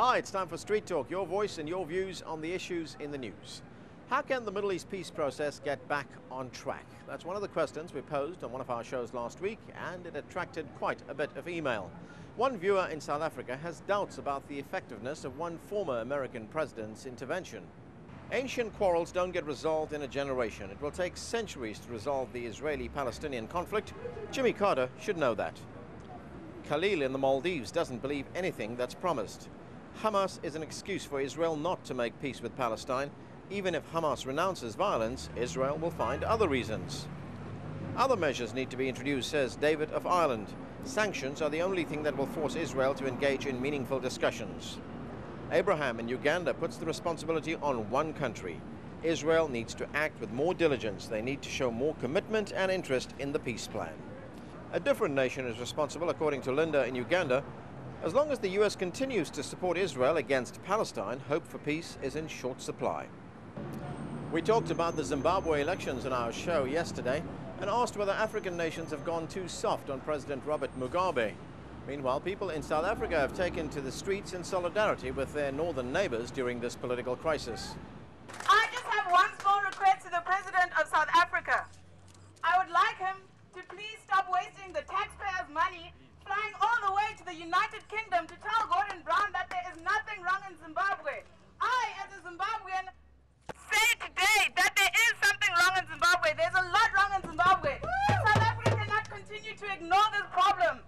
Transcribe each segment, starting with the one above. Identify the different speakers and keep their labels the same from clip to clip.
Speaker 1: Hi, it's time for Street Talk, your voice and your views on the issues in the news. How can the Middle East peace process get back on track? That's one of the questions we posed on one of our shows last week, and it attracted quite a bit of email. One viewer in South Africa has doubts about the effectiveness of one former American president's intervention. Ancient quarrels don't get resolved in a generation. It will take centuries to resolve the Israeli-Palestinian conflict. Jimmy Carter should know that. Khalil in the Maldives doesn't believe anything that's promised. Hamas is an excuse for Israel not to make peace with Palestine. Even if Hamas renounces violence, Israel will find other reasons. Other measures need to be introduced, says David of Ireland. Sanctions are the only thing that will force Israel to engage in meaningful discussions. Abraham in Uganda puts the responsibility on one country. Israel needs to act with more diligence. They need to show more commitment and interest in the peace plan. A different nation is responsible, according to Linda in Uganda. As long as the US continues to support Israel against Palestine, hope for peace is in short supply. We talked about the Zimbabwe elections in our show yesterday and asked whether African nations have gone too soft on President Robert Mugabe. Meanwhile, people in South Africa have taken to the streets in solidarity with their northern neighbors during this political crisis.
Speaker 2: I just have one small request to the President of South Africa. I would like him to please stop wasting the taxpayers' money flying all the way to the United Kingdom to tell Gordon Brown that there is nothing wrong in Zimbabwe. I, as a Zimbabwean, say today that there is something wrong in Zimbabwe. There's a lot wrong in Zimbabwe. South Africa cannot continue to ignore this problem.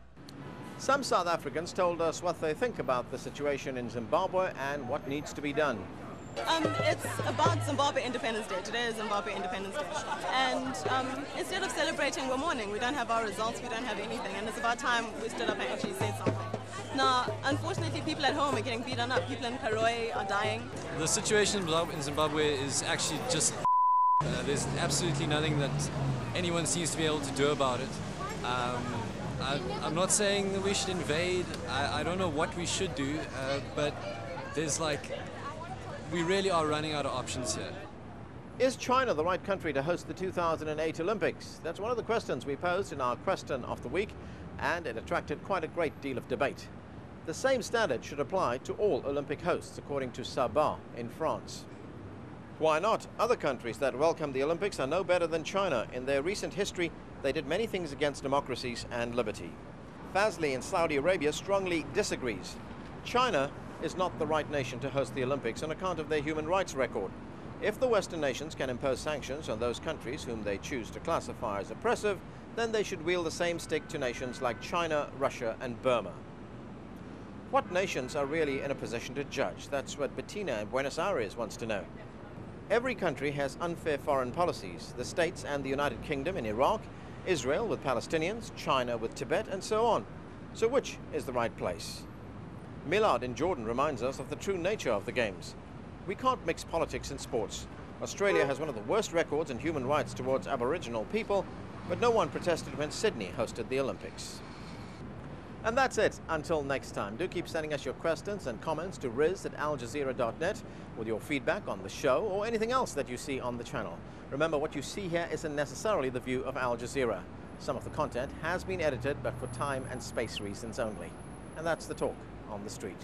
Speaker 1: Some South Africans told us what they think about the situation in Zimbabwe and what needs to be done.
Speaker 3: It's about Zimbabwe Independence Day. Today is Zimbabwe Independence Day. And instead of celebrating, we're mourning. We don't have our results, we don't have anything. And it's about time we stood up and actually said something. Now, unfortunately, people at home are getting beaten up. People in Karoi are dying.
Speaker 4: The situation in Zimbabwe is actually just there's absolutely nothing that anyone seems to be able to do about it. I'm not saying that we should invade. I don't know what we should do, but there's we really are running out of options here.
Speaker 1: Is China the right country to host the 2008 Olympics? That's one of the questions we posed in our question of the week, and it attracted quite a great deal of debate. The same standard should apply to all Olympic hosts, according to Sabah in France. Why not? Other countries that welcome the Olympics are no better than China. In their recent history, they did many things against democracies and liberty. Fazli in Saudi Arabia strongly disagrees. China is not the right nation to host the Olympics on account of their human rights record. If the Western nations can impose sanctions on those countries whom they choose to classify as oppressive, then they should wield the same stick to nations like China, Russia and Burma. What nations are really in a position to judge? That's what Bettina in Buenos Aires wants to know. Every country has unfair foreign policies. The States and the United Kingdom in Iraq, Israel with Palestinians, China with Tibet and so on. So which is the right place? Milad in Jordan reminds us of the true nature of the games. We can't mix politics and sports. Australia has one of the worst records in human rights towards Aboriginal people, but no one protested when Sydney hosted the Olympics. And that's it. Until next time, do keep sending us your questions and comments to riz@aljazeera.net with your feedback on the show or anything else that you see on the channel. Remember, what you see here isn't necessarily the view of Al Jazeera. Some of the content has been edited, but for time and space reasons only. And that's the talk on the street.